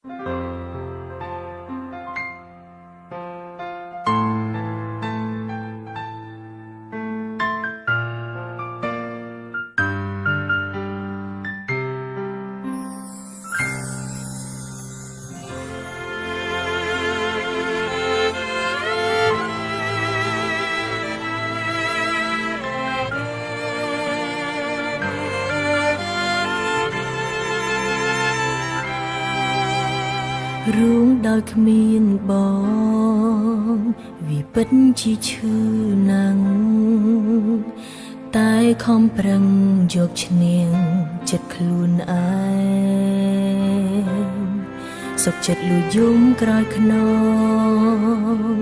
រួងដោយគ្មានបងវាពិតជាឈឺណាស់តែខំប្រឹងយកឈ្នះចិត្តខ្លួនឯងសុខចិត្តលួចយំក្រោយខ្នង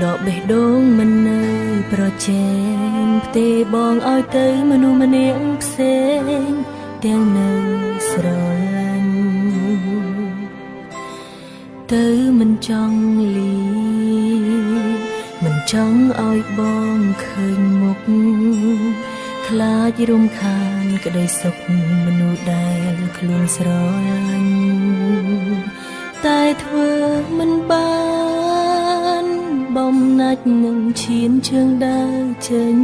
ដកបេះដូងមិននៅប្រជែងផ្ទេបងឲ្យទៅមនុស្សម្នាក់ផ្សេងទាំងនៅស្រឡាញ់ទៅមិនចង់លីមិនចង់ឲ្យបងឃើញមុខខ្លាចរំខានក្តីសុខមនុស្សដែលខ្លួនស្រឡាញ់តែធ្វើមិនបានបំណាច់នឹងឈានជើងដើរចេញ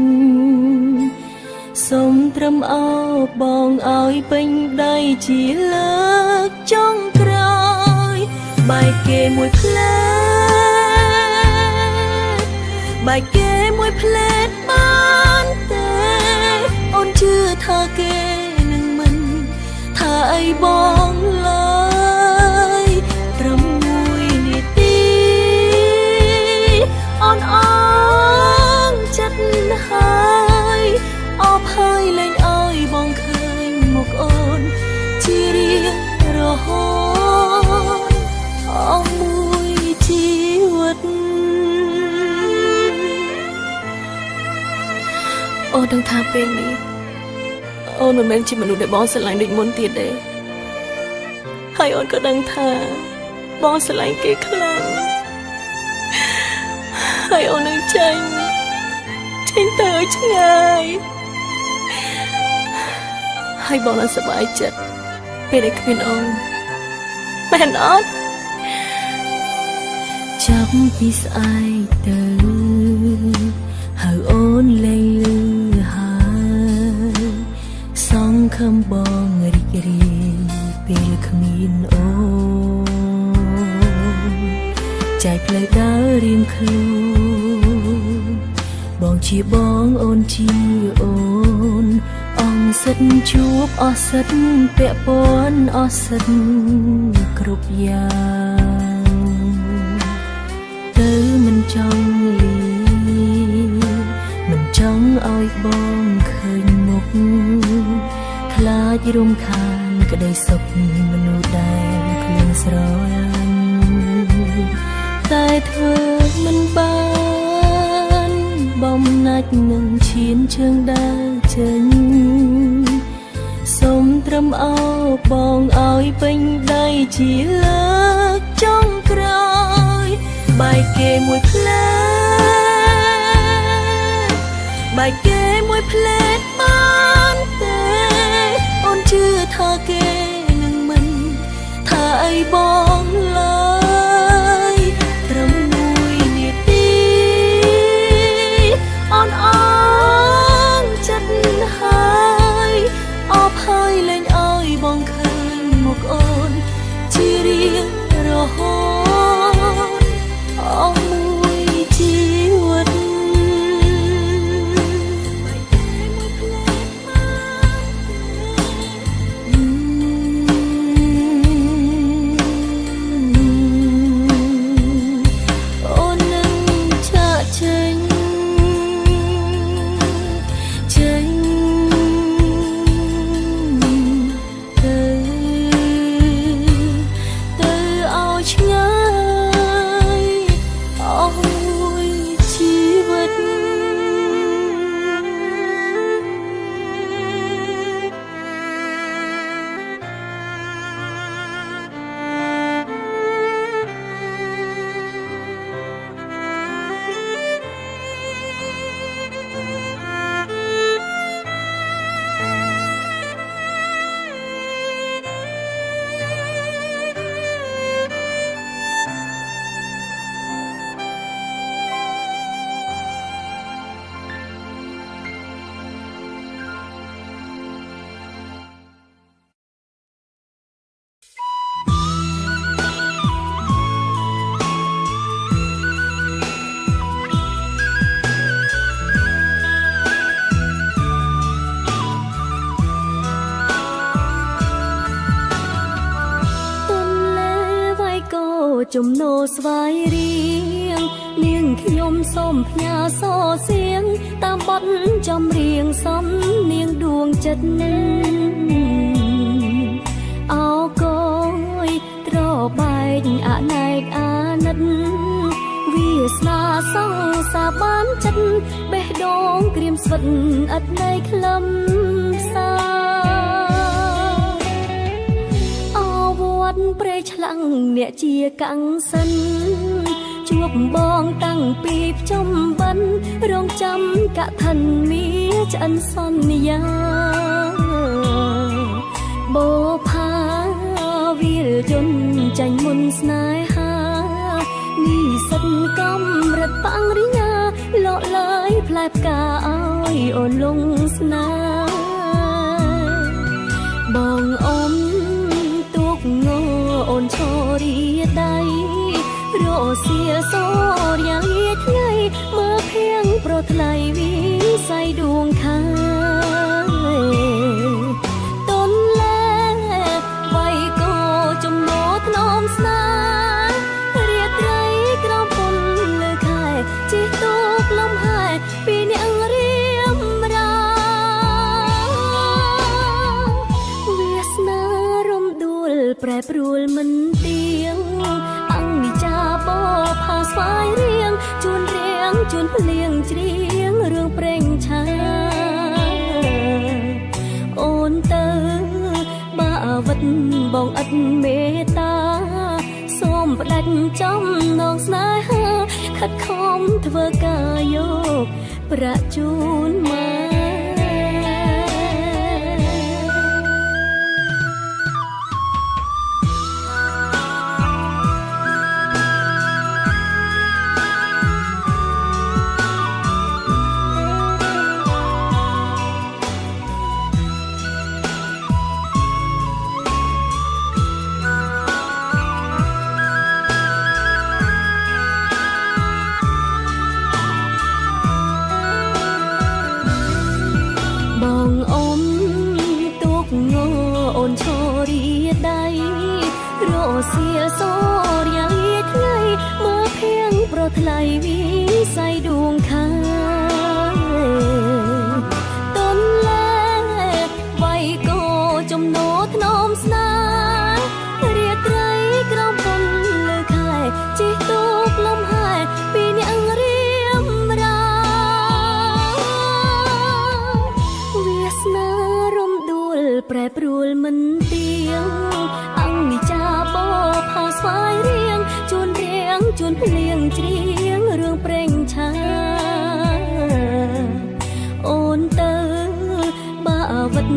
សូមត្រឹមអោបបងឲ្យពេញដៃជាលើកចុងក្រោយបែកគេមួយផ្លែបែកគេមួយផ្លែបានទេអូនជឿថាគេនឹងមិនថាអីបងឡើយត្រឹមមួយនាទីអូនអងចិត្តហើយអបហើយលែងឲ្យបងឃើញមុខអូនជារៀងរហូតអស់មួយជីវិតអូនដឹងថាពេលនេះអូនមិនមែនជាមនុស្សដែលបងស្រឡាញ់ដូចមុនទៀតទេហើយអូនក៏ដឹងថាបងស្រឡាញ់គេខ្លាំងហើយអូននឹងចេញទៅឲ្យឆ្ងាយហើយបងនឹងសប្បាយចិត្តពេលដែលគ្មានអូនមែនអត់ចាប់ពីស្អែកទៅហើយអូនលែងលឺហើយសង្ឃឹមបងរីករាយពេលគ្មានអូនចែកផ្លូវដើររៀងខ្លួនបងជាបងអូនជាអូនអង្គសិទ្ធជួបអស់សិទ្ធពាក់ព័ន្ធអស់សិទ្ធគ្រប់យ៉ាងទៅមិនចង់លីមិនចង់ឲ្យបងឃើញមុខខ្លាចរំខានក្តីសុខមនុស្សដែលខ្លួនស្រឡាញ់តែធ្វើមិនបានបំណាច់នឹងឈានជើងដើរចេញសូមត្រឹមអោបបងឲ្យពេញដៃជាលើកចុងក្រោយបែកគេមួយផ្លែបែកគេមួយផ្លែបានទេអូនជឿថាគេនឹងមិនថាអីបងឡើយត្រឹមមួយនាទីអូនអងចិត្តហើយអបហើយលែងឲ្យបងឃើញមុខអូនជារៀងរហូតអស់មួយជីវិត ចំណោស្វាយរៀងនាងខ្ញុំសូមផ្ញើសរសៀងតាមបទចម្រៀងសំនាងដួងចិត្តអោកយត្របែកអណែកអាណិតវាសនាសង្សារបានចិត្តបេះដូងក្រៀមស្វិតឥតនៃក្លឹមសាព្រៃឆ្លាំងអ្នកជាកាំងសិនជួបបងតាំងពីភ្ចំបិណ្ឌរងចាំកឋិនមាឆ្អិនសន្យាបោផាវិលយន្តចាញ់មុនស្នេហានិស្សិតកំរិតបរិញ្ញាលោកឡើយផ្លែផ្កាឲ្យអូនលងស្នេហ៍បងអូនអូនឈរីដៃរសៀលសូរយ៉ាងលាថ្ងៃមើលភៀងប្រថ្លៃវិស័យដួងខាតនលែវៃក៏ចំណោថ្នមស្នារាត្រីក្រំពុនលើខែជីទូកលំហែពីអ្នករៀមរាវាសនារំដួលប្រែប្រួលមិនទៀងអង្គនិចាបោផាស្វាយរៀងជួនរៀងជួនភ្លៀងច្រៀងរឿងប្រេងឆាអូនទៅបាវិតបងឥតមេត្តាសូមផ្ដាច់ចំណងស្នេហាខិតខំធ្វើការយកប្រាក់ជូនមកឈរីដៃរសៀលសូរយ៉ាងលាថ្ងៃមើលភៀងប្រថ្លៃវិស័យដួងខាតនលែវៃក៏ចំណោថ្នមស្នារាត្រីក្រំពុនលើខែជីទូកលំហែពីអ្នករៀមរាវាសនារំដួលប្រែប្រួលមិនទៀងអង្គនិចាបោផាស្វាយរៀងជួនរៀងជួនភ្លៀងច្រៀងរឿងប្រេងឆាអូនទៅបាវិត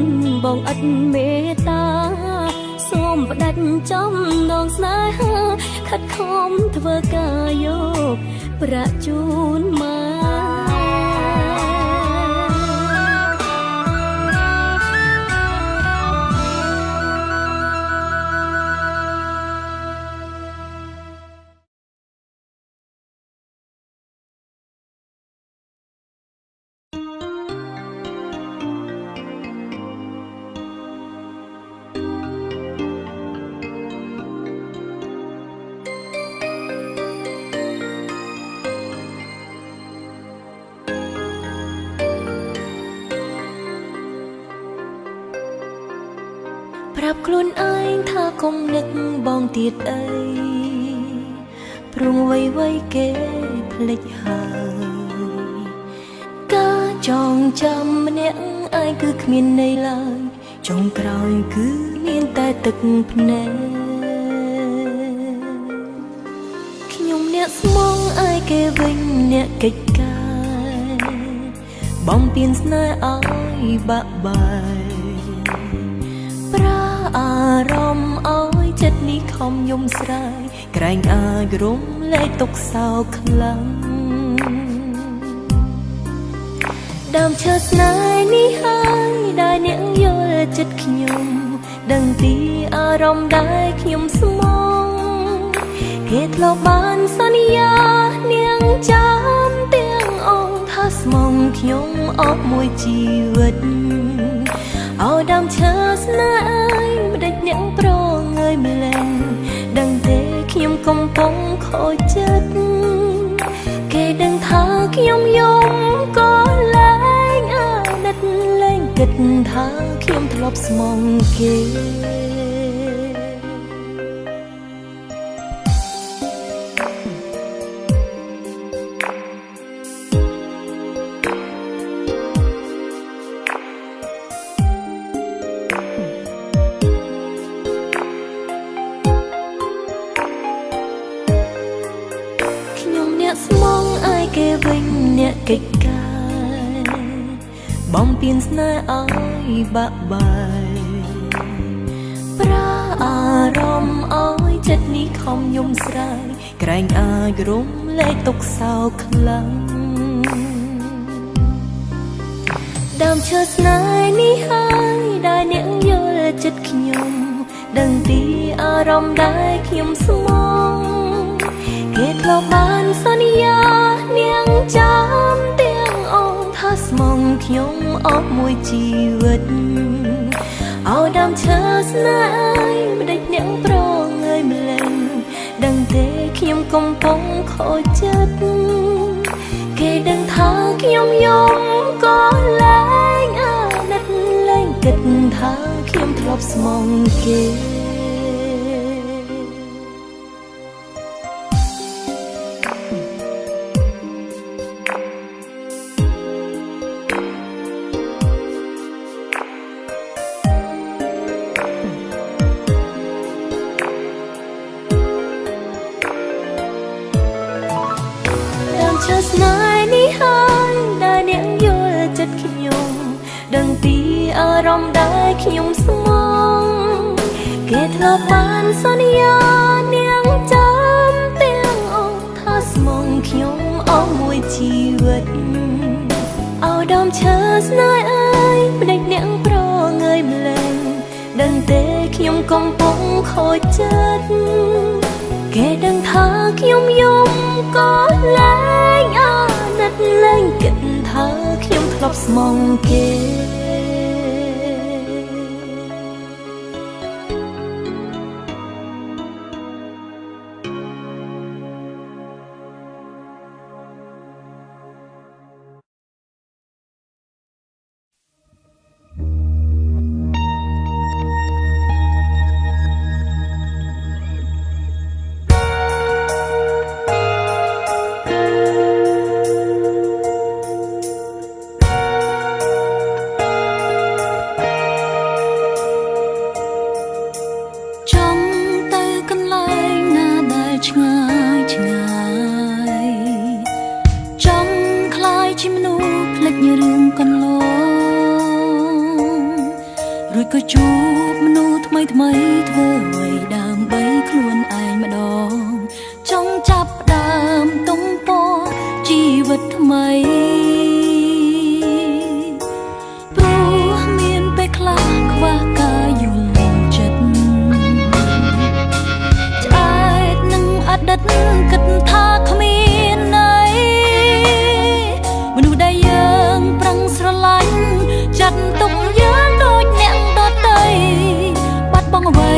បងឥតមេត្តាសូមផ្ដាច់ចំណងស្នេហាខិតខំធ្វើការយកប្រាក់ជូនមកប្រាប់ខ្លួនឯងថាកុំនឹកបងទៀតអីព្រោះអ្វីៗគេភ្លេចហើយការចងចាំម្នាក់ឯងគឺគ្មានន័យឡើយចុងក្រោយគឺមានតែទឹកភ្នែកខ្ញុំអ្នកស្មងឯគេវិញអ្នកកិច្ចការបំពេញស្នេហ៍ឲ្យបាក់បាយអារម្មណ៍ឲ្យចិត្តនេះខំយំស្រាយក្រែងអាចរំលែកទុកសោកខ្លាំងដើមឈើស្នេហ៍នេះហើយដែលអ្នកយល់ចិត្តខ្ញុំដឹងពីអារម្មណ៍ដែលខ្ញុំស្មងគេធ្លាប់បានសន្យានាងចាំទាំងអង្គថាស្មងខ្ញុំអស់មួយជីវិតឲ្យដើមឈើស្នេហ៍ម្ដេចអ្នកប្រងើយម្ល៉េះដឹងទេខ្ញុំក កំពុងខូចចិត្តគេដឹងថាខ្ញុំយំក៏លែងអាណិតលែងគិតថាខ្ញុំធ្លាប់ស្មងគេស្មងអាយគេវិញអ្នកកិច្ចការបំពេញស្នេហ៍ឲ្យបាក់បាយប្រាអារម្មណ៍ឲ្យចិត្តនេះខំយំស្រាយក្រែងអាចរំលែកទុកសោកខ្លាំងដើមឈើស្នេហ៍នេះហើយដែលអ្នកយល់ចិត្តខ្ញុំដឹងពីអារម្មណ៍ដែលខ្ញុំស្មងគេធ្លាប់បានសន្យានាងចាំទាំងអង្គថាស្មងខ្ញុំអស់មួយជីវិតឲ្យដើមឈើស្នេហ៍មិនដេចនាងប្រងើយម្លេះដឹងទេខ្ញុំកំពុងខូចចិត្តគេដឹងថាខ្ញុំយំក៏លែងអាណិតលែងគិតថាខ្ញុំធ្លាប់ស្មងគេឈើស្នេហ៍នេះហើយដែលអ្នកយល់ចិត្តខ្ញុំដឹងពីអារម្មណ៍ដែលខ្ញុំស្មងគេធ្លាប់បានសន្យានាងចាំទាំងអង្គថាស្មងខ្ញុំអស់មួយជីវិតឲ្យដើមឈើស្នេហ៍អើយមិនដេចអ្នកប្រងើយម្លេះដឹងទេខ្ញុំកំពុងខូចចិត្តគេដឹងថាខ្ញុំយំក៏លែងអាណិតលែងគិតថាខ្ញុំធ្លាប់ស្មងគេឆ្ងាយឆ្ងាយចង់ខ្លាយជាមនុស្សភ្លេចរឿងកន្លងរួចក៏ជួបមនុស្សថ្មីថ្មីធ្វើអ្វីដើម្បីខ្លួនឯងម្ដងចង់ចាប់ផ្ដើមទំព័រជីវិតថ្មីព្រោះមានពេលខ្លះខ្វះការយល់ចិត្តអតីតគិតថាគ្មានន័យមនុស្សដែលយើងប្រឹងស្រឡាញ់ចាត់ទុកយើងដូចអ្នកដទៃបាត់បង់អ្វី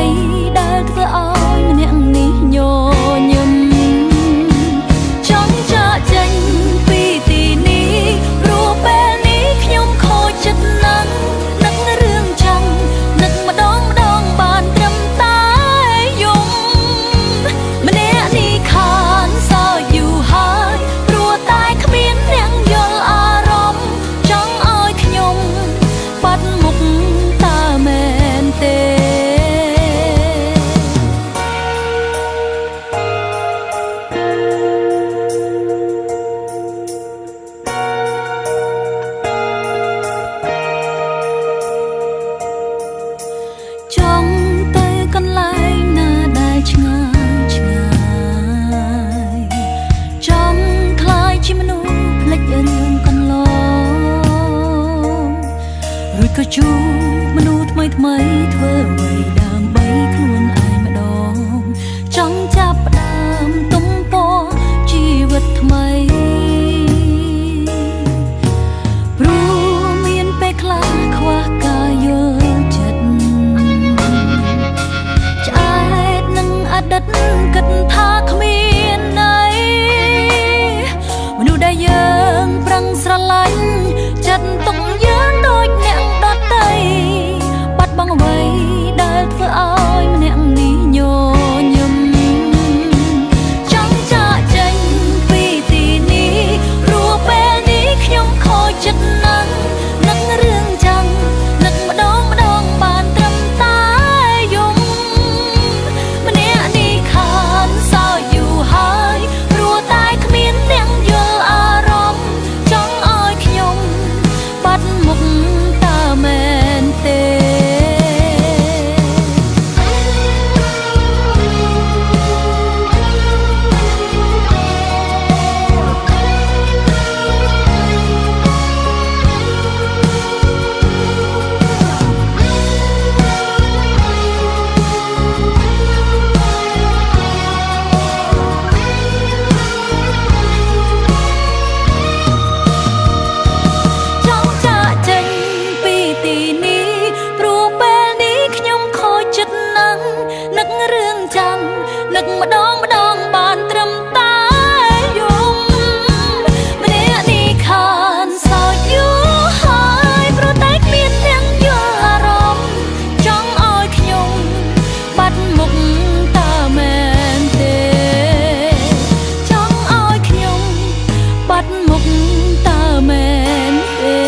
ចាំនឹកម្ដងបានត្រឹមតែយំម្នាក់នេះខានសោកយូរហើយព្រោះតែគ្មានទាំងយល់អារម្មណ៍ចង់ឲ្យខ្ញុំបាត់មុខតើមែនទេចង់ឲ្យខ្ញុំបាត់មុខតើមែនទេ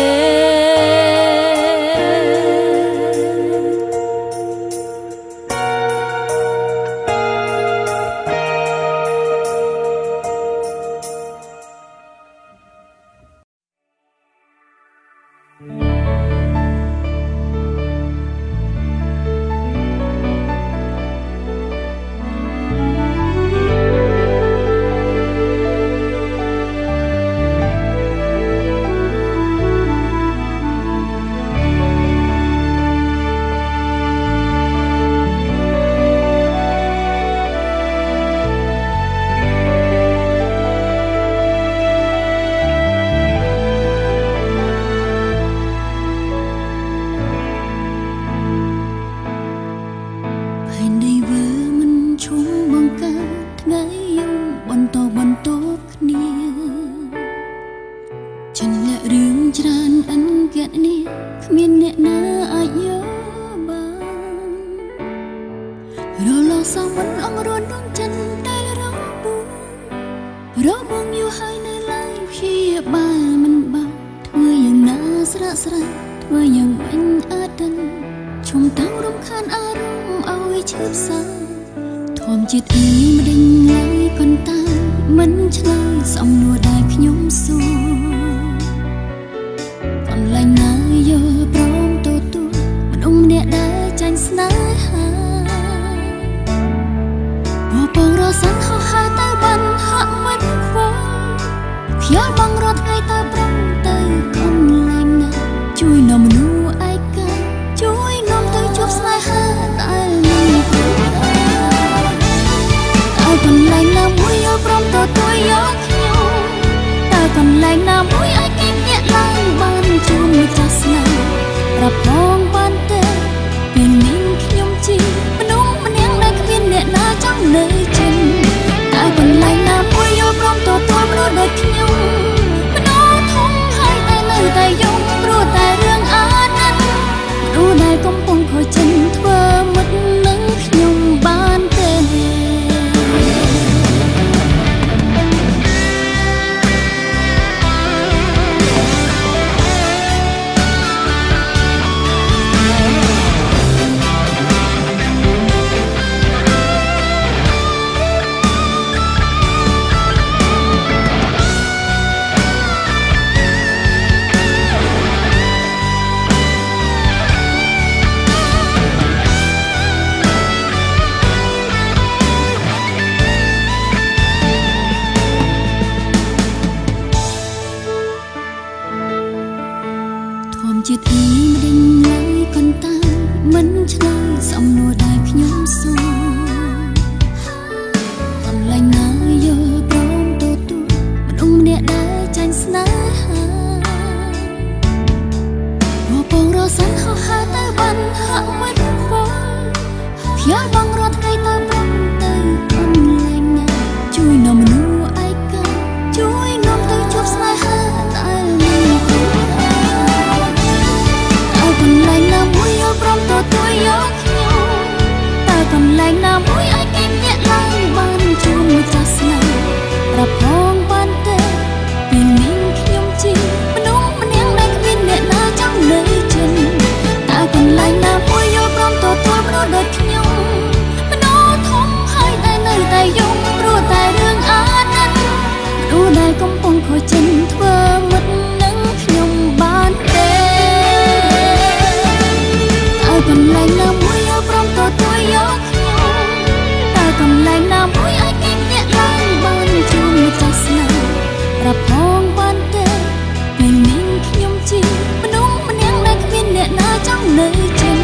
នៅចិន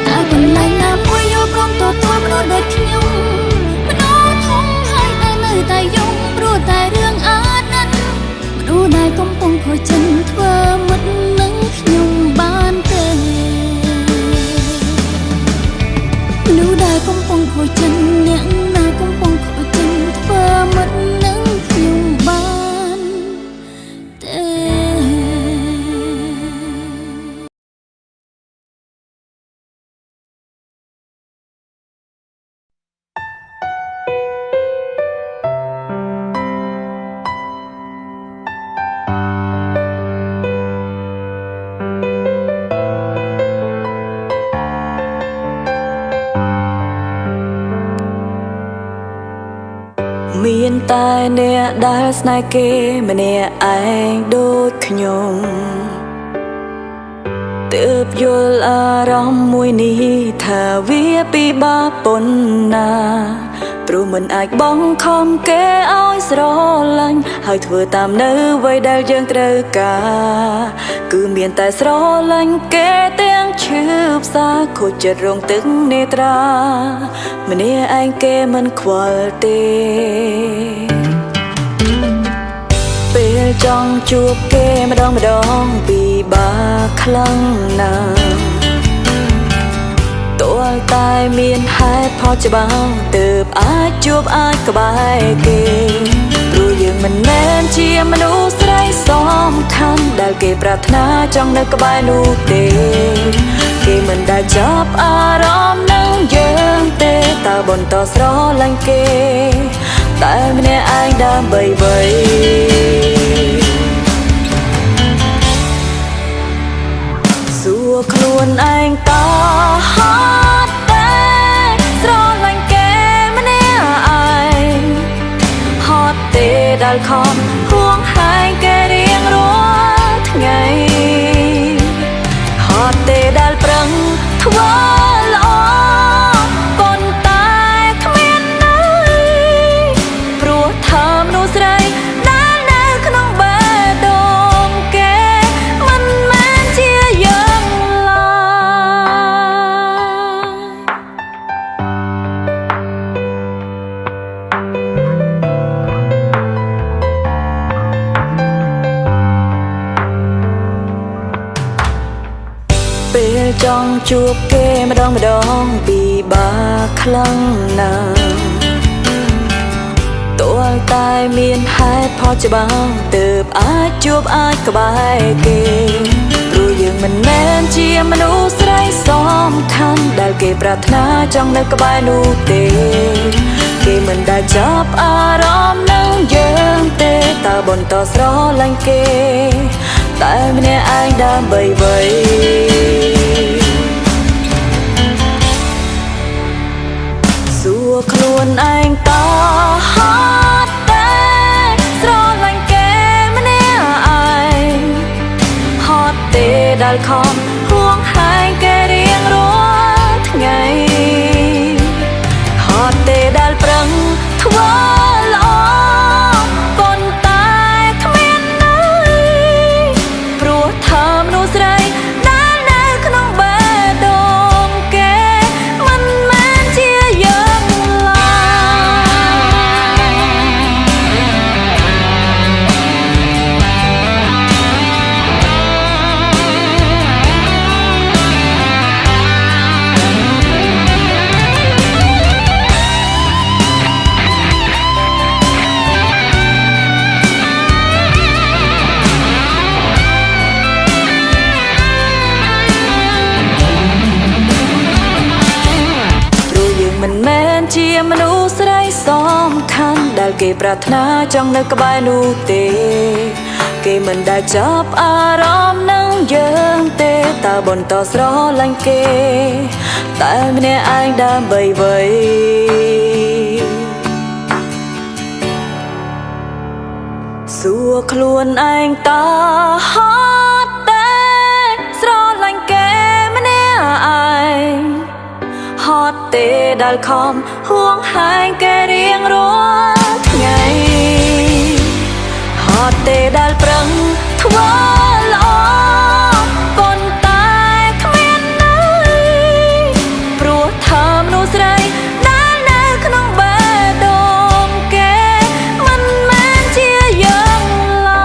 តើកន្លែងណាមួយ មានតែអ្នកដែលស្នេហ៍គេម្នាក់ឯងដូចខ្ញុំទើបយល់អារម្មណ៍មួយនេះថាវាពិបាកប៉ុណ្ណាព្រោះមិនអាចបង្ខំគេឲ្យស្រឡាញ់ហើយធ្វើតាមនៅអ្វីដែលយើងត្រូវការគឺមានតែស្រឡាញ់គេទាំងឈឺផ្សាខូចចិត្តរងទឹកនេត្រាម្នាក់ឯងគេមិនខ្វល់ទេពេលចង់ជួបគេម្ដងពិបាកខ្លាំងណាស់ទោះតែមានហេតុផលច្បាស់ទើបអាចជួបអាចក្បែរគេព្រោះយើងមិនមែនជាមនុស្សស្រីសំខាន់ដែលគេប្រាថ្នាចង់នៅក្បែរនោះទេគេមិនដែលចាប់អារម្មណ៍នឹងយើងទេតើបន្តស្រឡាញ់គេតែម្នាក់ឯងដើម្បីអ្វីសួរខ្លួនឯងតើហត់តែស្រឡាញ់គេម្នាក់ឯងហត់ទេដែលខំហួងហែងគេរៀងរាល់ថ្ងៃហត់ទេដែលប្រឹងធ្វើល្អប៉ុន្តែគ្មានន័យព្រោះថើមនុស្សស្រីដែលនៅក្នុងបេះដូងគេមិនមែនជាយើងឡើយពេលចង់ជួបគេម្ដងពិបាកខ្លាំងណាស់ទោះតែមានហេតុផលច្បាស់ទើបអាចជួបអាចក្បែរគេព្រោះយើងមិនមែនជាមនុស្សស្រីសំខាន់ដែលគេប្រាថ្នាចង់នៅក្បែរនោះទេគេមិនដែលចាប់អារម្មណ៍នឹងយើងទេតើបន្តស្រឡាញ់គេតែម្នាក់ឯងដើម្បីអ្វីសួរខ្លួនឯងតើហត់តែស្រឡាញ់គេម្នាក់ឯងហត់ទេដែលខំហួងហែងគេរៀងរាល់ថ្ងៃហត់ទេដែលប្រឹងធ្វើល្អប៉ុន្តែគ្មានន័យព្រោះថើមនុស្សស្រីដែលនៅក្នុងបេះដូងគេមិនមែនជាយើងឡើមិនមែនជាមនុស្សស្រីសំខាន់ដែលគេប្រាថ្នាចង់នៅក្បែរនោះទេគេមិនដែលចាប់អារម្មណ៍នឹងយើងទេតើបន្តស្រឡាញ់គេតែម្នាក់ឯងដើម្បីអ្វីសួរខ្លួនឯងតើហត់តែស្រឡាញ់គេម្នាក់ឯងហត់ទេដែលខំហួងហែងគេរៀងរាល់ថ្ងៃហត់ទេដែលប្រឹងធ្វើល្អប៉ុន្តែគ្មានន័យព្រោះថើមនុស្សស្រីដែលនៅក្នុងបេះដូងគេមិនមែនជាយើងឡើយ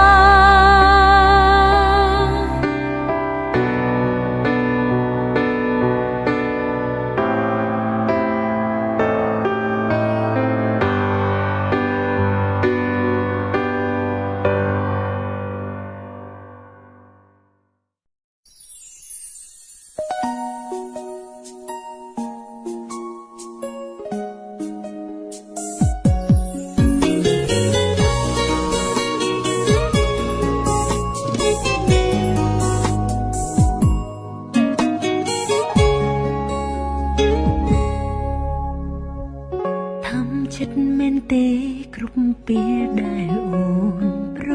ចិត្តមែនទេគ្រប់ពេលដែលអូនប្រ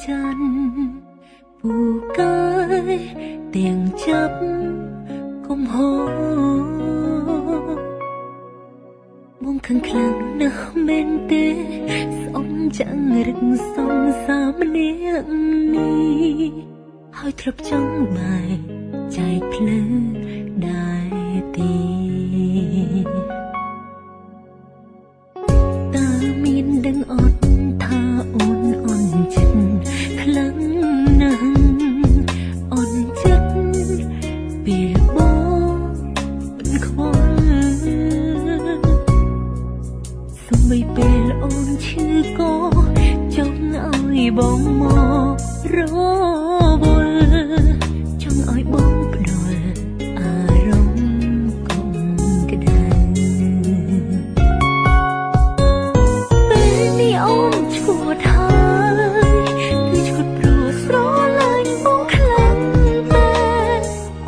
ច័ណ្ឌពូកាយទាំងចាប់កុំហូរបងខឹងខ្លាំងណាស់មែនទេស្អប់ចាំងរឹកសងសាមនាងនេះហើយធ្លាប់ចង់បែកចែកភ្លើដែរទេតើមានដឹងអត់ថាអូនអន់ចិត្តខ្លាំងណាស់អន់ចិត្តពេលបងមិនខ្វល់សូម្បីពេលអូនឈឺក៏ចង់ឲ្យបងមករវល់ចង់ឲ្យបងផ្ដល់អារម្មណ៍កុំក្តៅពេលនេះអូនឈួតហើយគឺឈួតព្រោះស្រឡាញ់បងខ្លាំងតែ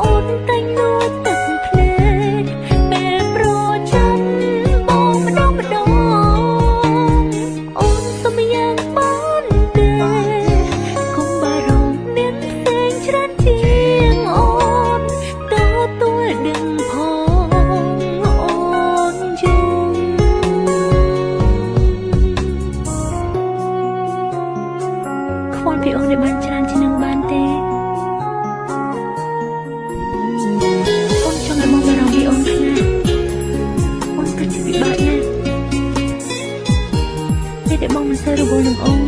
អូនតែងលួចទឹកភ្នែកពេលប្រចាំបងម្ដងអូនសុំយ៉ាងបានទេកុំបារម្ភមានផ្សេងច្រើនជាងអូនទទួលដឹងផងអូនយំខ្វល់ពីអូនដែលបានច្រើនជាងនឹងបានទេអូនចង់ឲ្យបងបារម្ភពីអូនខ្លាំងអូនពិតជាពិបាកណាស់ពេលដែលបងមិនសូវរវល់នឹងអូន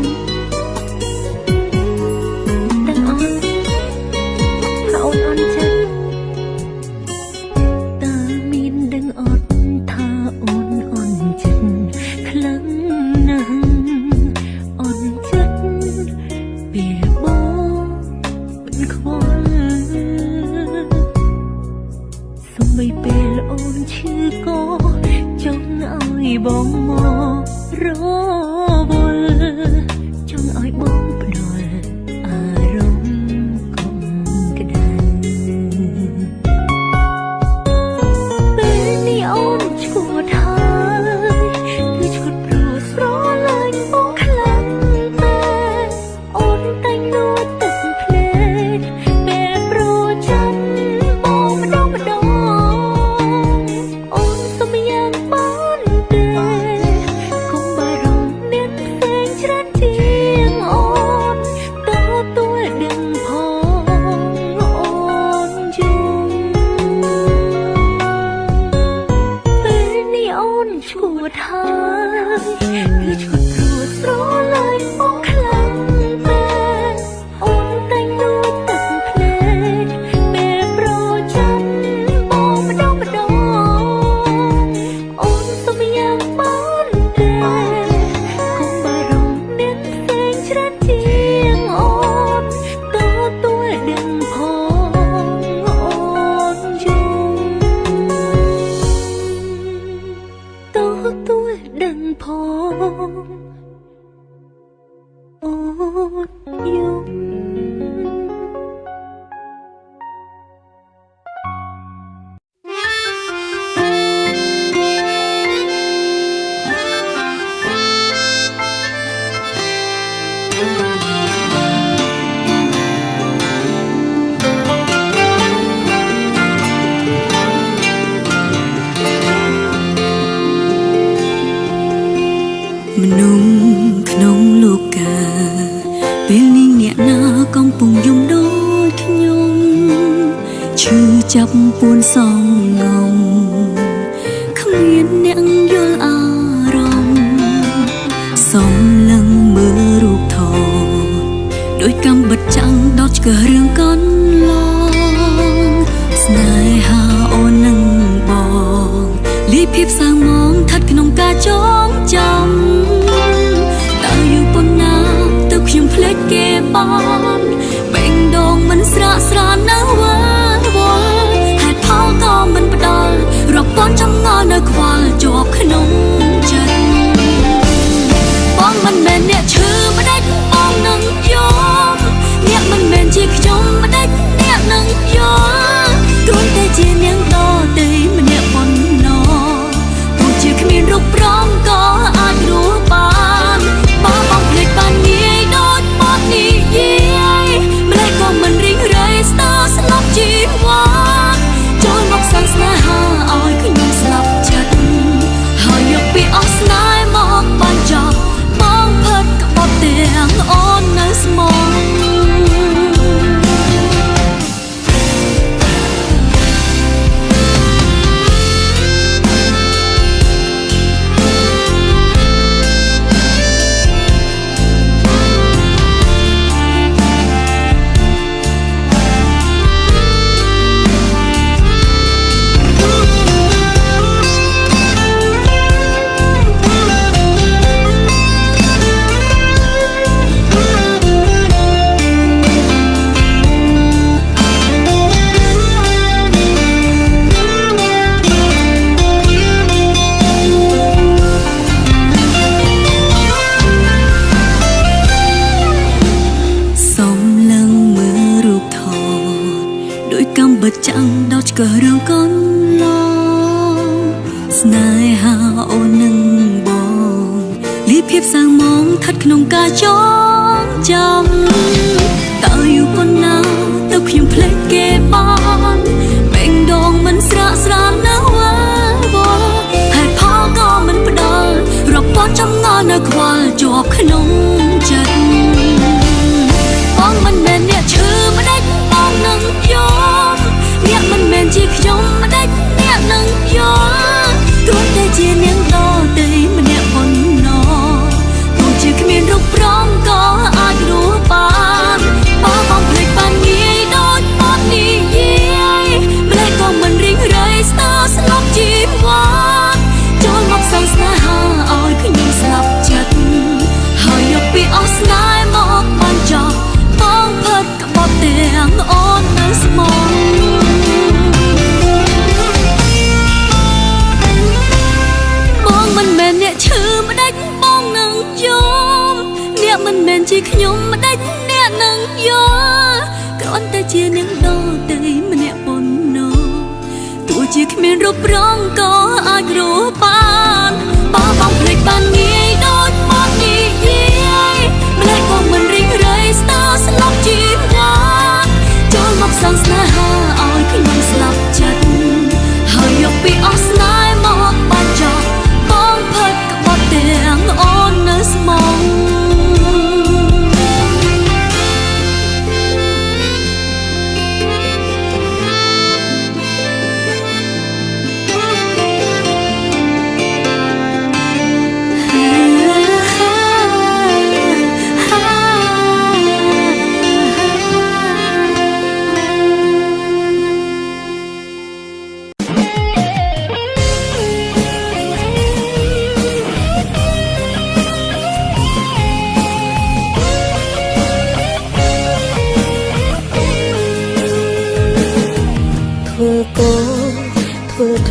ដឹងអត់ថាអូនអន់ចិត្តតើមានដឹងអត់ថាអូនអន់ចិត្តខ្លាំងណាស់អន់ចិត្តពេលបងមិនខ្វល់សូម្បីពេលអូនឈឺក៏ចង់ឲ្យបងមករវល់ចង់ឲ្យបងផ្ដល់អារម្មណ៍កុំក្តៅពេលនេះអូនឈួតហើយគឺឈួតព្រោះស្រឡាញ់បងខ្លាំងតែអូនតែងលួចទឹកភ្នែកពេលប្រចាំបងម្ដងអូនសុំយ៉ាងបានទេកុំបារម្ភមានផ្សេងច្រើនជាងអូនទទួលដឹងផងអូនយំពេលនេះអូនឈួតហើយគឺឈួតព្រោះស្រឡាញ់បងខ្លាំងតែអូនតែងលួចទឹកភ្នែកពេលប្រចាំបងម្ដងអូនសុំយ៉ាងបានទេកុំបារម្ភមានផ្សេងច្រើនជាងអូនទទួលដឹងផងអូនយំទទួលដឹងផងអូនយំមនុស្សក្នុងលោកកាពេលនេះអ្នកណាកំពុងយំដូចខ្ញុំឈឺចាប់ពួនសងងំគ្មានអ្នកយល់អារម្មណ៍សំឡឹងមើលរូបថតដោយកំបិតចាំងដោតឆ្កឹះរឿងកន្លងស្នេហាអូននឹងបងលីភាពសាងមងឋិតក្នុងការចងចាំតើយូរប៉ុណ្ណាទើបខ្ញុំភ្លេចគេបានបេងដូងមិនស្រាកស្រាននៅវល់វល់ហេតុផលក៏មិនផ្ដល់រាប់ពាន់ចង្អល់នៅខ្វល់ជាប់ក្នុងចិត្តបងមិនមែនអ្នកឈឺម្ដេចបងនឹងយំអ្នកមិនមែនជាខ្ញុំ chẳng đau cờ rương con lo snai ha ô nâng bong lý phiếp sang mong thắt nông ca chóng chăm tạo yêu con nào tao khiêm phết kê bon mình đong mình sra sra náo bò hai phó có mình bắt đầu rọc bó trong ngon ở qua chụp khăn nông chật bong mình bên nè chưa mà đánh bong nâng gió nè mình bên chỉ không mà đánh nè nâng gió tuốt tay chia nén đo tay mình nè hồn nó tuốt chưa khi miền rục rong có ai đủ pan bao bong lịch ban nghi đôi bót đi dây mình lại còn mình rinh rơi stars lóc chim hoa trôi ngọc sang xa ha ôi cứ nhìn sập chật hỏi yok bị áo snai một bàn trò bong phật cả bọt tiếng ôn nơi mong bong mình mềm nhẹ chứ mà đánh bong nâng gió nhẹ mình mềm chỉ khi nhung mà đánh nhẹ nâng gió con tay chia những đo tay mà nhẹ bồn nó tuổi chỉ khi miền rục rong có ai rủ pan bao bong lịch ban nghi đôi bót đi dây mà lại còn mình rinh rơi stars lóc chim hoa trôi ngọc sang xa ha ôi khi mình slap chật hỏi yok bị áo snai một bàn trò bong phật cả bọt tiếng ôn nơi mong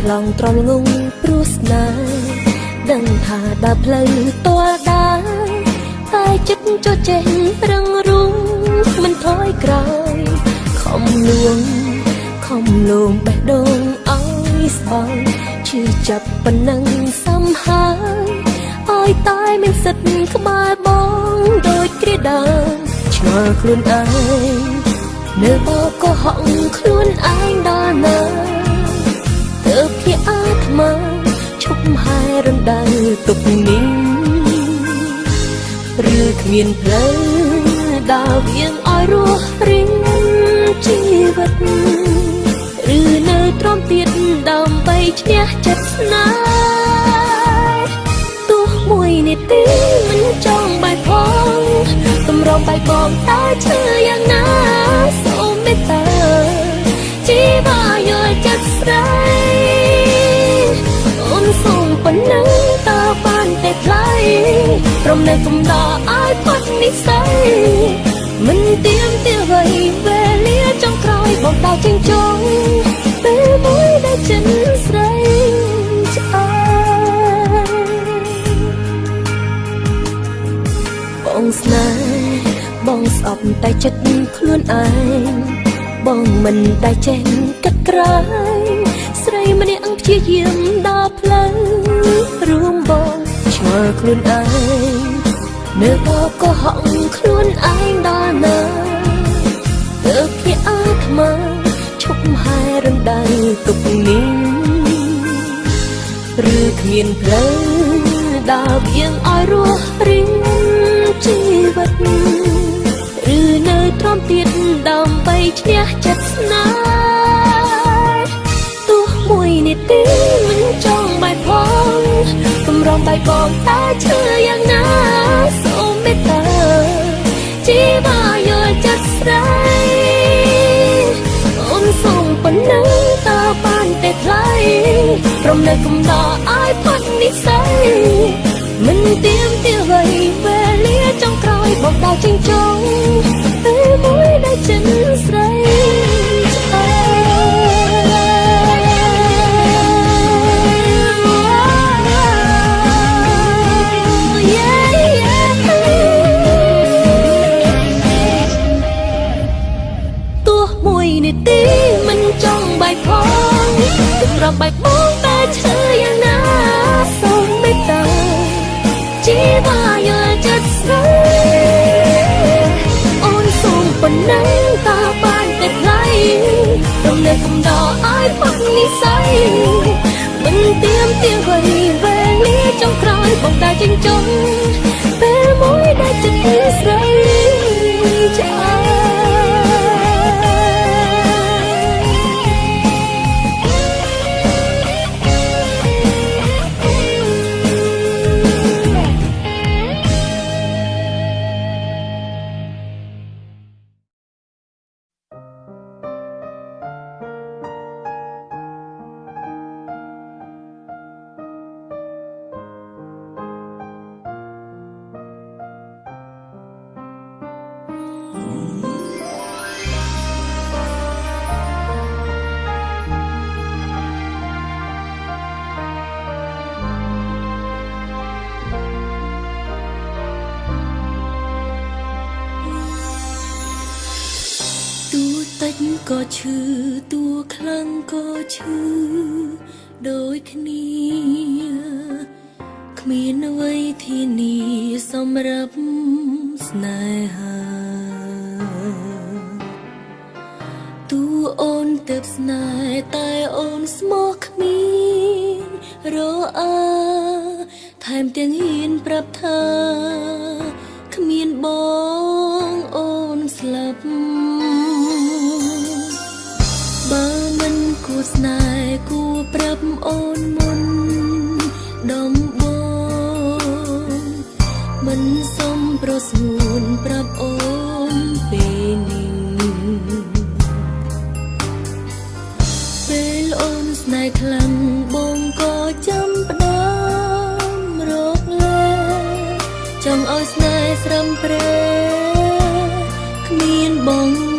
lòng tròn ngung prusna đằng thà đạp lấy toa đá tai chất cho trên răng rung mình thôi cài không luồng bẻ đông ai sao chỉ chập phần năng xăm hai ôi tai mình giật không ai bóng đôi kia đàn chờ luôn ai nơi bao có họng luôn anh đã nở từ khi át mơ chúc hai rừng đầy tục nín rực miền lơ đào viếng oi rùa rinh chi vật từ nơi tròn tiết đầm bay che chặt nai tu mùi nịt tí mình trong bài phong tầm rong bài bom ta chơi yang ná sâu mê ta chỉ bao giờ chặt say ôn sông phần nắng ta ban tết lại trong này cũng đỏ ai bắt đi say mình tiêm tiêu gầy về lia trong cõi bóng đào trên trống tới mũi đã chân say bong snai bong sọp tay chất luôn ai bong mình đã chen cắt cãi say mình ăn chia diêm đa plei rùm bong chờ luôn ai nơi bao có họng luôn anh đã nở từ khi ác mơ chúc hai rừng đầy tục nín rực miền plei đào viếng oi rùa rinh chi vật từ nơi tròn tiết đầm bay che chặt nai tu mùi nịt tí mình trong bài phong tầm rong bài bom ta chơi yang ná sâu mê ta chỉ bao giờ chặt say ôn sông phần nắng ta ban tết lại trong nơi cũng đỏ ai bắt đi say mình tiêm tiêu gầy về lia trong cõi bóng đào trên trống tới mũi đã chân say tua mùi nịt tí mình trong តែចិញ្ចឹមពេលមួយដែលចិត្តយើងស្រីឆ្អើក៏ឈឺតួខ្លាំងក៏ឈឺដូចគ្នាគ្មានអ្វីធានាសម្រាប់ស្នេហាតួអូនទៅស្នេហ៍តែអូនស្មោះគ្មានរអាថែមទាំងហ៊ានប្រាប់ថាគ្មានបងអូនស្លាប់បើមិនគួរស្នេហ៍គួរប្រាប់អូនមុនដំបូងមិនសមប្រស្ងួនប្រាប់អូនពេលនេះពេលអូនស្នេហ៍ខ្លាំងបងក៏ចាំផ្ដើមរកលែចង់ឲ្យស្នេហ៍ស្រឹមព្រែគ្មានបង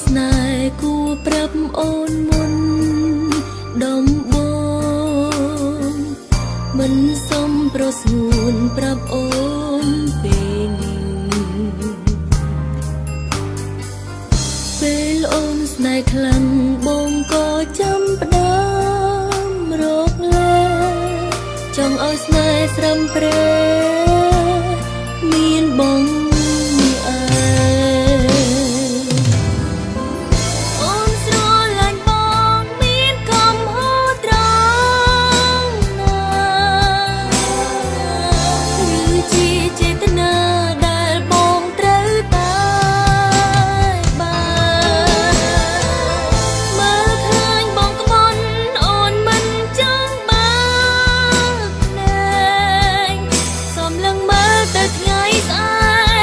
ស្នេហ៍គួរប្រាប់អូនមុនដំបូងមិនសមប្រស្ងួនប្រាប់អូនពេលនេះពេលអូនស្នេហ៍ខ្លាំងបងក៏ចាំផ្ដើមរកលែចង់ឲ្យស្នេហ៍ស្រឹមព្រែមានបងថ្ងៃស្អែក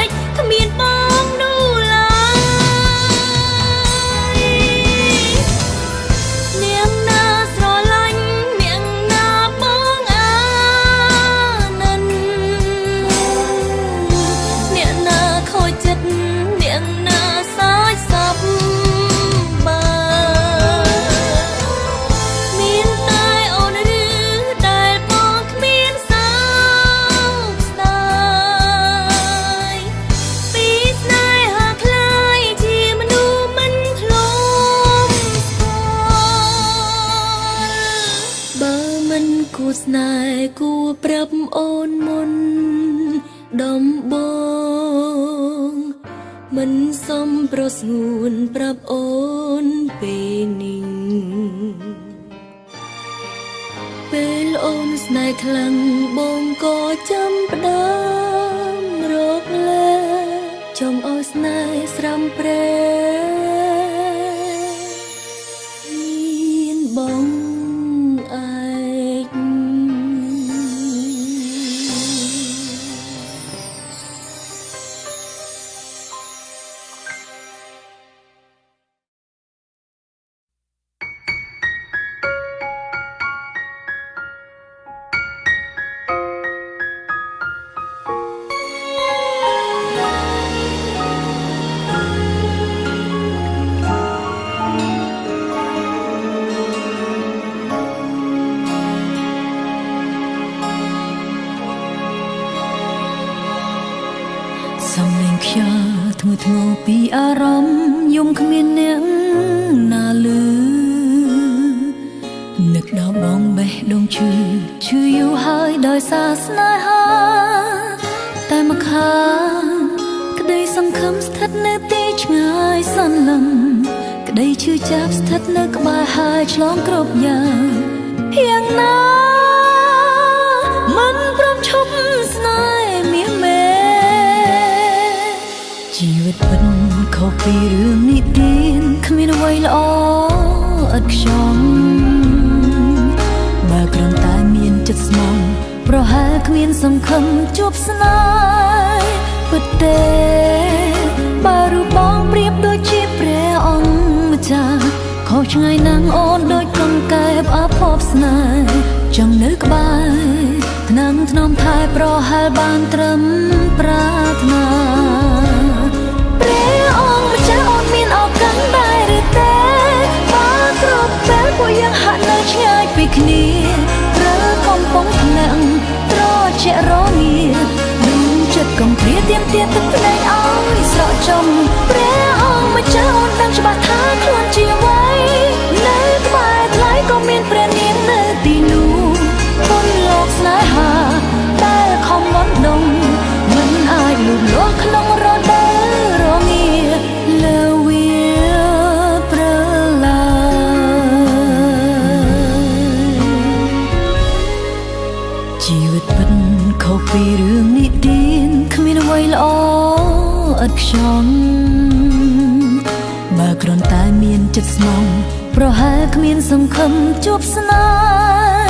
អូនមុនដំបងមិនសមប្រស្ងួនប្រាប់អូនពេលនេះពេលអូនស្នេហ៍ខ្លាំងបងក៏ចាំផ្ដើមរកលែចង់ឲ្យស្នេហ៍ស្រាំប្រែមានបងឯងសំឡេងខ្យល់ធ្ងន់ធ្ងរពីអារម្មណ៍យំគ្មានអ្នកណាលឺនឹកដល់បងបេះដូងឈឺយូរហើយដោយសារស្នេហាតែមកខាងក្តីសង្ឃឹមស្ថិតនៅទីឆ្ងាយសន្លឹមក្តីឈឺចាប់ស្ថិតនៅក្បែរហើយឆ្លងគ្រប់យ៉ាងយ៉ាងណាមិនព្រមឈប់ស្នេហ៍មាសមេជីវិតពិតខុសពីរឿងនិទានគ្មានអ្វីល្អឥតខ្ចង់បើគ្រាន់តែមានចិត្តស្មោះប្រហែលគ្មានសង្ឃឹមជួបស្នេហ៍ពិតទេបើរូបបងប្រៀបដូចជាព្រះអង្គម្ចាស់ខុសឆ្ងាយណាស់អូនដូចកង្កែបអភ័ព្វស្នេហ៍ចង់នៅក្បែរថ្នាំថ្នមថែប្រហែលបានត្រឹមប្រាថ្នាព្រះអង្គម្ចាស់អូនមានឱកាសដែរឬទេបើគ្រប់ពេលពួកយើងហាក់នៅឆ្ងាយពីគ្នាត្រូវកំពុងធ្លាក់ត្រជាក់រងានឹងចិត្តកំព្រាទៀមទាទឹកភ្នែកឲ្យស្រកចំព្រះអង្គម្ចាស់អូនដឹងច្បាស់ថាខ្លួនជាអ្វីនៅក្បែរថ្លៃក៏មានព្រះនាងនៅទីនោះគុណលោកស្នេហាដែលខំបន់ដងមិនអាចលូតលាស់ក្នុងរដូវរងាលើវាប្រឡាយជីវិតពិតខុសពីរឿងនិទានគ្មានអ្វីល្អឥតខ្ចង់បើគ្រាន់តែមានចិត្តស្មោះប្រហែលគ្មានសង្ឃឹមជួបស្នេ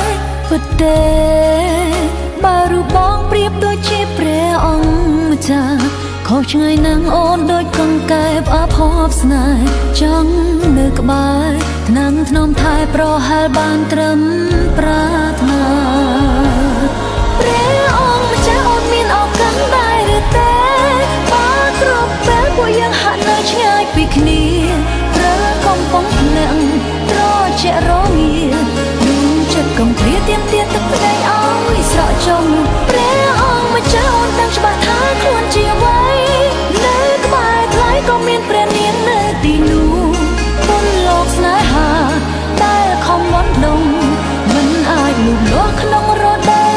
ហ៍ពិតទេបើរូបបងប្រៀបដូចជាព្រះអង្គម្ចាស់ខុសឆ្ងាយណាស់អូនដូចកង្កែបអភ័ព្វស្នេហ៍ចង់នៅក្បែរថ្នាំថ្នមថែប្រហែលបានត្រឹមប្រាថ្នាព្រះអង្គម្ចាស់អូនមានឱកាសដែរឬទេបើគ្រប់ពេលពួកយើងហាក់នៅឆ្ងាយពីគ្នាត្រូវកំពុងធ្លាក់ត្រជាក់រងានឹងចិត្តកំព្រាទៀមទាទឹកភ្នែកឲ្យស្រកចំព្រះអង្គម្ចាស់អូនដឹងច្បាស់ថាខ្លួនជាអ្វីនៅក្បែរថ្លៃក៏មានព្រះនាងនៅទីនោះគុណលោកស្នេហាដែលខំបន់ដងមិនអាចលូតលាស់ក្នុងរដូវ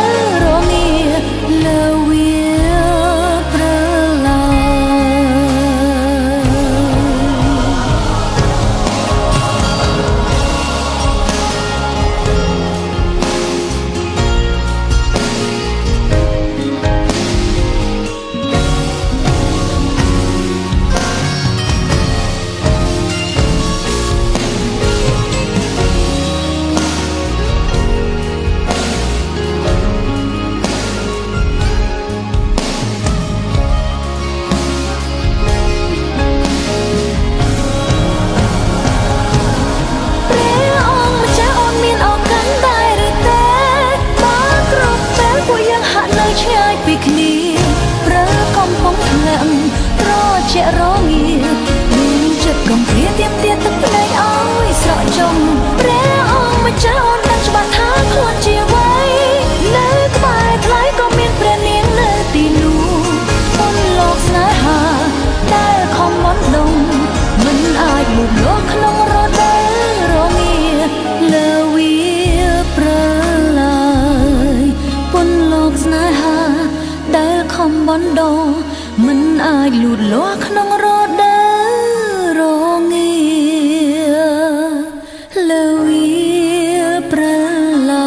នេហាដែលខំបណ្ដោមិនអាចលូតលាស់ក្នុងរដូវរងាលើវាប្រឡា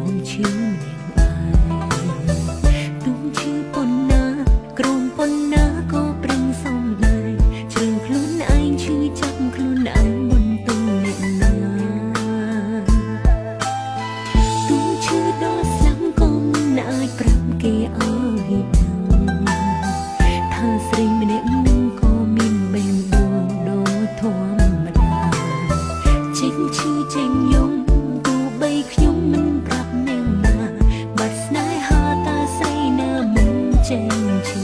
មឈឺម្នាក់ឯងទុំឈឺប៉ុណ្ណាក្រំប៉ុណ្ណាក៏ប្រឹងសំដែរជ្រឹងខ្លួនឯងឈឺចាប់ខ្លួនឯងបន្ទុំអ្នកណាទុំឈឺដល់ស្លាំងក៏មិនអាចប្រាប់គេឲ្យដឹងថាស្រីម្នាក់នឹងក៏មានបេះដូងដូចធម្មតាចេញឈឺចេញយំទោះបីខ្ញុំមិនប្រាប់អ្នកណាបាត់ស្នេហាតាស្រីណាមិនចេញឈឺ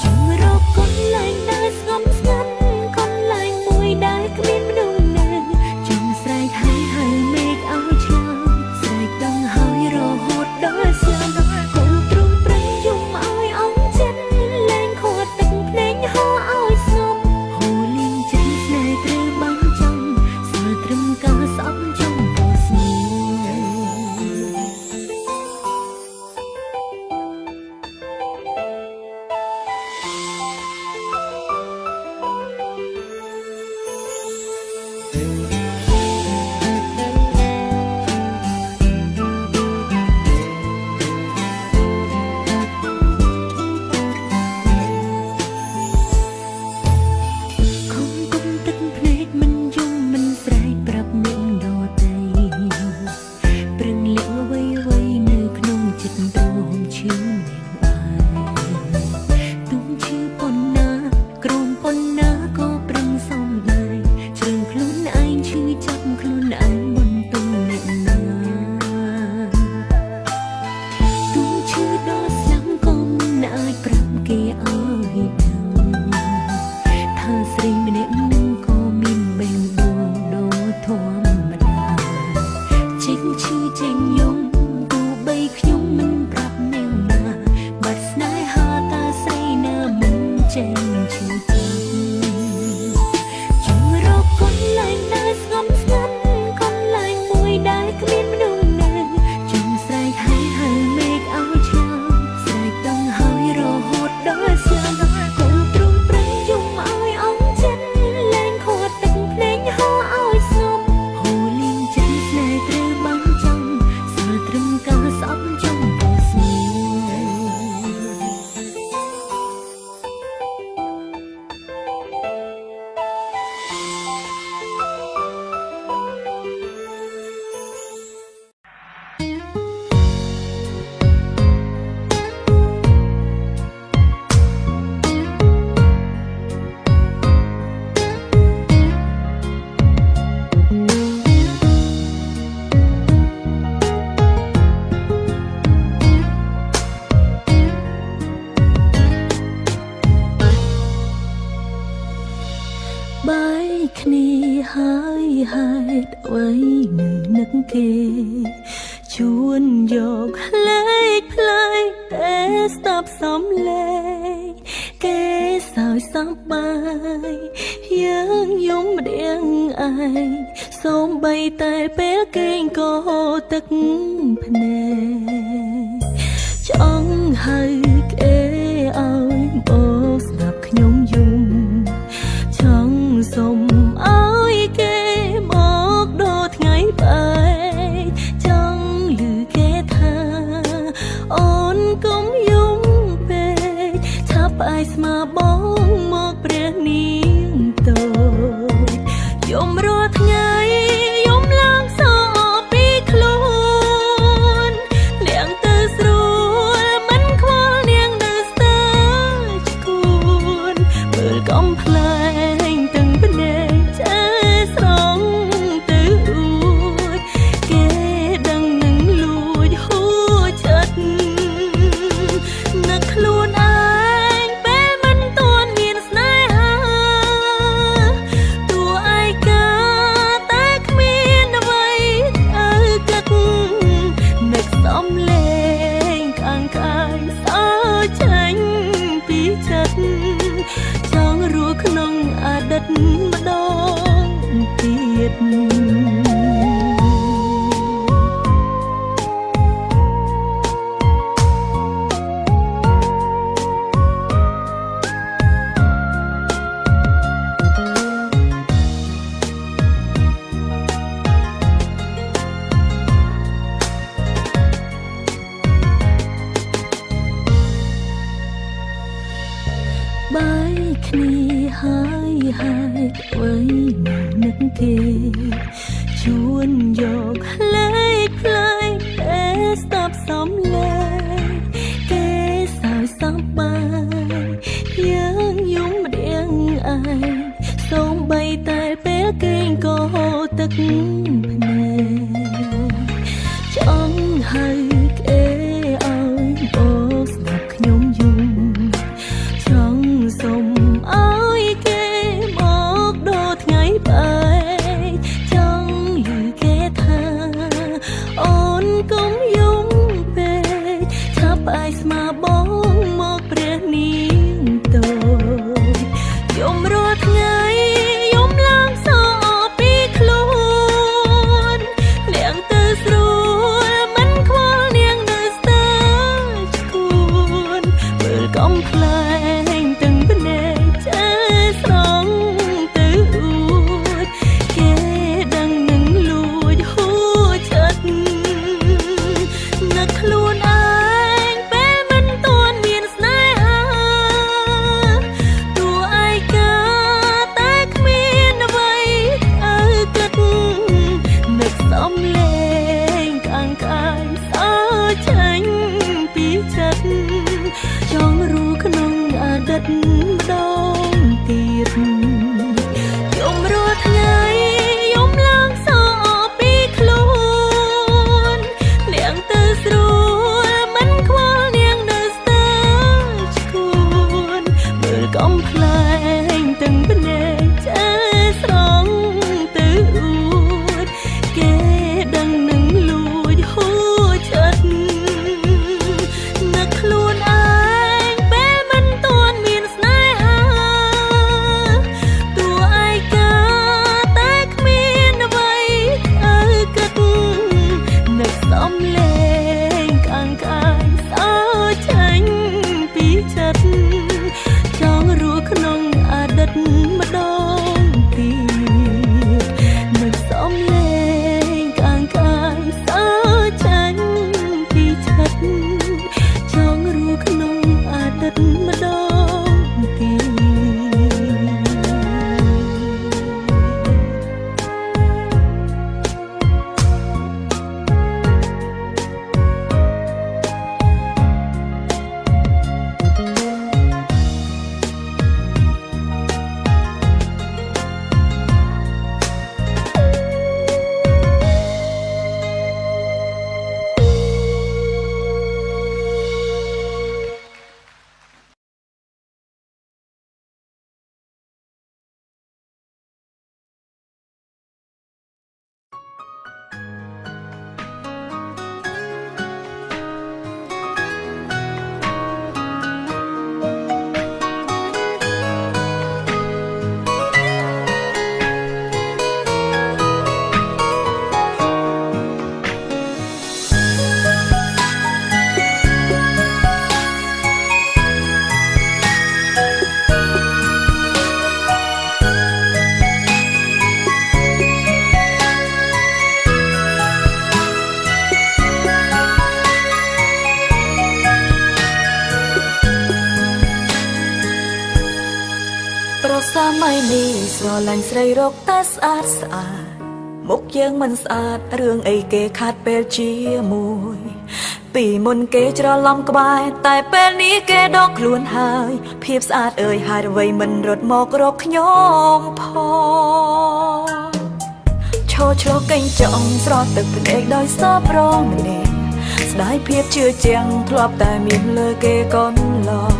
ចង់រកកន្លែងដែលស្ងប់ស្ងាត់កន្លែងមួយដែលគ្មានមនុស្សនៅចង់ស្រែកហើយមេឃឲ្យឆ្លើយស្រែកដឹងហើយរហូតដល់ស្លាប់កូនទ្រង់ប្រែងយំឲ្យអងចិត្តលែងខួតទឹកភ្នែកហោឲ្យស្ងប់ហូរលៀងចិត្តស្នេហ៍ត្រូវបានចំស្មើត្រឹមការស្អប់ចំពោះស្នេហ៍ខំគុំទឹកភ្នែកមិនយំមិនស្រែកប្រាប់អ្នកដទៃព្រឹងលាក់អ្វីនៅក្នុងចិត្តរំឈឺម្នាក់ឯងទុំឈឺប៉ុណ្ណាក្រំប៉ុណ្ណាក៏ប្រឹងសំដែរជ្រឹងខ្លួនឯងឈឺចាប់ខ្លួនឯងបន្ទុំអ្នកណាទុំឈឺដល់ស្លាំងក៏មិនអាចប្រាប់គេឲ្យដឹងថាស្រីម្នាក់នឹងក៏មានបេះដូងដូចធម្មតាចេញឈឺចេញយំទោះបីខ្ញុំមិនប្រាប់អ្នកណាបាត់ស្នេហាតាស្រីណាមិនចេញឈឺចង់រកកន្លែងដែលស្ងប់ស្ងាត់កន្លែងមួយដែលគ្មានមនុស្សនៅចង់ស្រែកហើយមេឃឲ្យឆ្លើយស្រែកដឹងហើយរហូតដល់ស្លាប់កូនទ្រង់ប្រែងយំឲ្យអងចិត្តលែងខួតទឹកភ្នែកហោឲ្យស្ងប់ហូរលៀងចិត្តស្នេហ៍ត្រូវបានចំស្មើត្រឹមការស្អប់ចំពោះស្នេហ៍ បាយគ្នាហើយហេតុអ្វីនៅនឹកគេជួនយកលេខផ្លែកតែស្ដាប់សំឡេងគេសើចសប្បាយយើងយំម្នាក់ឯងសូម្បីតែពេលគេងក៏ទឹកភ្នែកចង់ហៅគេឲ្យមកស្ដាប់ខ្ញុំយំចង់សុំឲ្យគេមកដល់ថ្ងៃបែកចង់ឮគេថាអូនកុំយំពេកឆាប់ផ្អែកស្មាបងមកព្រះនាងតូចយំរាល់ថ្ងៃយំឡើងសោពីខ្លួនលៀងទៅស្រួលមិនខ្វល់នាងនៅស្ទើរឈួនមើលកំភ្លែងទាំងភ្នែកចេះស្រង់ទៅអួចគេដឹងនឹងលួចហួចចិត្តនឹកខ្លួនឯងពេលមិនទាន់មានស្នេហា បាយគ្នាហើយអ្វីមកនឹកគេជួនយកលេខផ្លែកតែស្ដាប់សំឡេងគេសើចសប្បាយយើងយំម្ដងឯងសូមបីតែពេលគេងក៏ទឹកភ្នែកចង់ហៅគេឲ្យមកស្ដាប់ខ្ញុំយំចង់សុំឲ្យគេមកដល់ថ្ងៃបែកចង់ឮគេថាអូនកុំយំពេកថាផ្អែកស្មាបងមកព្រះនាងតូចយំរាល់ថ្ងៃយំឡើងសោពីខ្លួននាងទៅស្រួលមិនខ្វល់នាងនៅស្ទើរឈួនមើលកំប្លែងទាំងភ្នែកចេះស្រង់ទៅអួតគេដឹងនឹងលួចហួចចិត្តនឹកខ្លួនឯងពេលមិនទាន់មានស្នេហាតួឯកាតែគ្មានអ្វីឲ្យគិតនឹកសំលេងក្អាងក្អាយសើចេញពីចិត្តចង់រួក្នុងអតីតម្ដងទៀតយំរាល់ថ្ងៃយំឡើងសោពីខ្លួននាងទៅស្រួលមិនខ្វល់នាងនៅស្ទើរឈួនមើលកំប្លែងទាំងភ្នែកចេះស្រង់ទៅអួតគេដឹងនឹងលួចហួចចិត្តនឹកខ្លួនឯងពេលមិនទាន់មានស្នេហាតួឯកាតែគ្មានអ្វីឲ្យគិតនឹកសំលេងក្អាងក្អាយសើចេញពីចិត្តចង់រស់ក្នុងអតីតម្ដងទៀតនឹកសំលេងក្អាងក្អាយសើចេញពីចិត្តចង់រស់ក្នុងអតីតម្ដងទៀត សម័យនេះស្រឡាញ់ស្រីរកតែស្អាតស្អាតមុខយើងមិនស្អាតរឿងអីគេខាត់ពេលជាមួយពីមុនគេច្រឡំក្បែរតែពេលនេះគេដកខ្លួនហើយភាពស្អាតអើយហេតុអ្វីមិនរត់មករកខ្ញុំផងឈរឆ្លោះកេងចង់ស្រត់ទឹកភ្នែកដោយសារប្រងម្នាក់ស្ដាយភាពជឿជាក់ធ្លាប់តែមានលើគេកូនឡង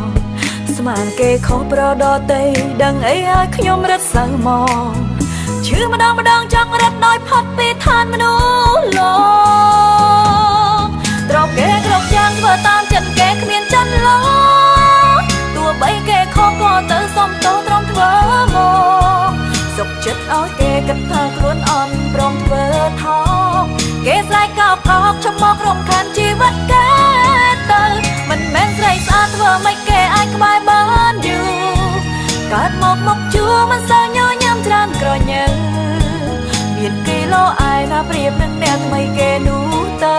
ស្មានគេខុសប្រដតីដឹងអីឲ្យខ្ញុំរត់សៅមកឈឺម្ដងម្ដងចង់រត់ដោយផុតពីឋានមនុស្សលោកត្រប់គេគ្រប់យ៉ាងធ្វើតាមចិត្តគេគ្មានចិនឡោទោះបីគេខុសក៏ទៅសុំទោសត្រង់ធ្វើមកសុខចិត្តឲ្យគេគិតថាខ្លួនអន់ព្រមធ្វើថោកគេស្រែកកោកកោកចំមករំខានជីវិតគេទៅមិនមែនស្រីស្អាតធ្វើមិនគេអាចក្បែរបានយូរកើតមកជួមិនសូវញញឹមច្រើនក្រញើមានគេលោអាយណាប្រៀបនឹងអ្នកថ្មីគេនោះទៅ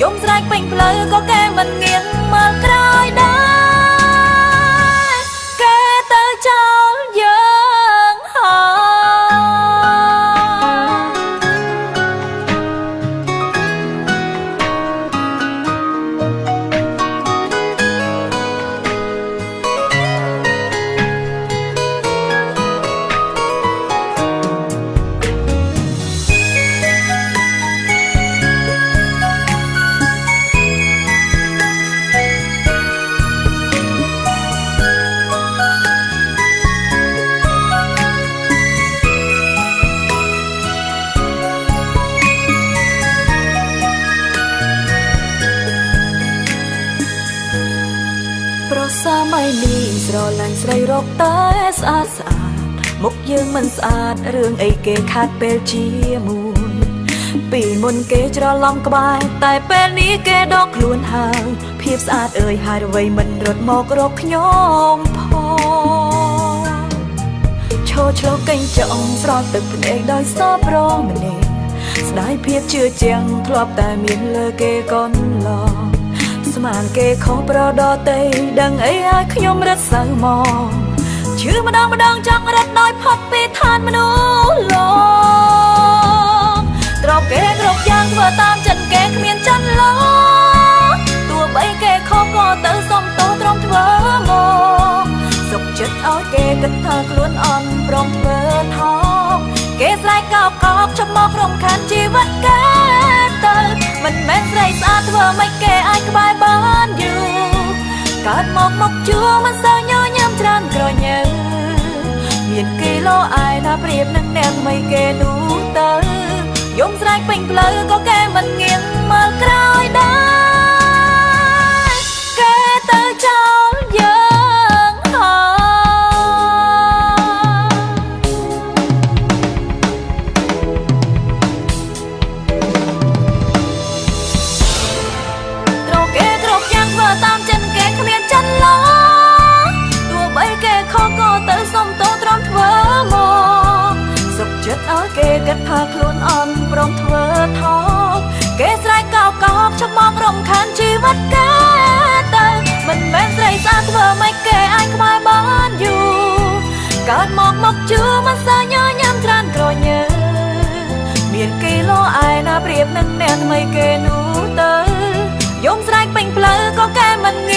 យំស្រែកពេញផ្លូវក៏គេមិនងៀងមើលក្រោយដែរគេ សម័យនេះស្រឡាញ់ស្រីរកតែស្អាតស្អាតមុខយើងមិនស្អាតរឿងអីគេខាត់ពេលជាមួយពីមុនគេច្រឡំក្បែរតែពេលនេះគេដកខ្លួនហើយភាពស្អាតអើយហើយអ្វីមិនរត់មករកខ្ញុំផងឈរឆ្លងកេញចង់ស្រោចទឹកភ្នែកដោយសប្រម្នាក់ស្ដាយភាពជឿជាក់ធ្លាប់តែមានលើគេកន្លងស្មានគេខុសប្រដតីដឹងអីឲ្យខ្ញុំរត់សៅមកជឿម្ដងម្ដងចង់រត់ដោយផុតពីឋានមនុស្សលោកទ្រពគេគ្រប់យ៉ាងធ្វើតាមចិត្តគេគ្មានចន្លោះទោះបីគេខុសក៏ទៅសុំទោសត្រង់ធ្វើមកសុខចិត្តឲ្យគេគិតថាខ្លួនអន់ព្រមធ្វើថោកគេស្លែកកោកកោកឈប់មករំខានជីវិតគេទៅមិនមែនស្រីស្អាតធ្វើមិនគេអាចក្បែរបានយូរកើតមកជួមិនសូវញញឹមច្រើនក្រញើមានគីឡូអាយណាប្រៀបនឹងអ្នកថ្មីគេនោះទៅយំស្រែកពេញផ្លូវក៏គេមិនងៀងមើលក្រោយដែរគេទៅចោលយើងត្រូវគេគ្រប់យ៉ាងធ្វើតាមចិត្តគេគ្មានចន្លោះទោះបីគេខុសក៏ទៅសុំទោសត្រង់ធ្វើមកសុខចិត្តឲ្យគេគិតថាខ្លួនអន់ព្រមធ្វើថោកគេស្រែកកោកកោកឈប់មករំខានជីវិតគេទៅមិនមែនស្រីស្អាតធ្វើមិនគេអាចក្បែរបានយូរកើតមកជួមិនសូវញញឹមច្រើនក្រញើមានគីឡូអាយណាប្រៀបនឹងអ្នកថ្មីគេនោះទៅយំស្រែកពេញផ្លូវក៏គេមិនងា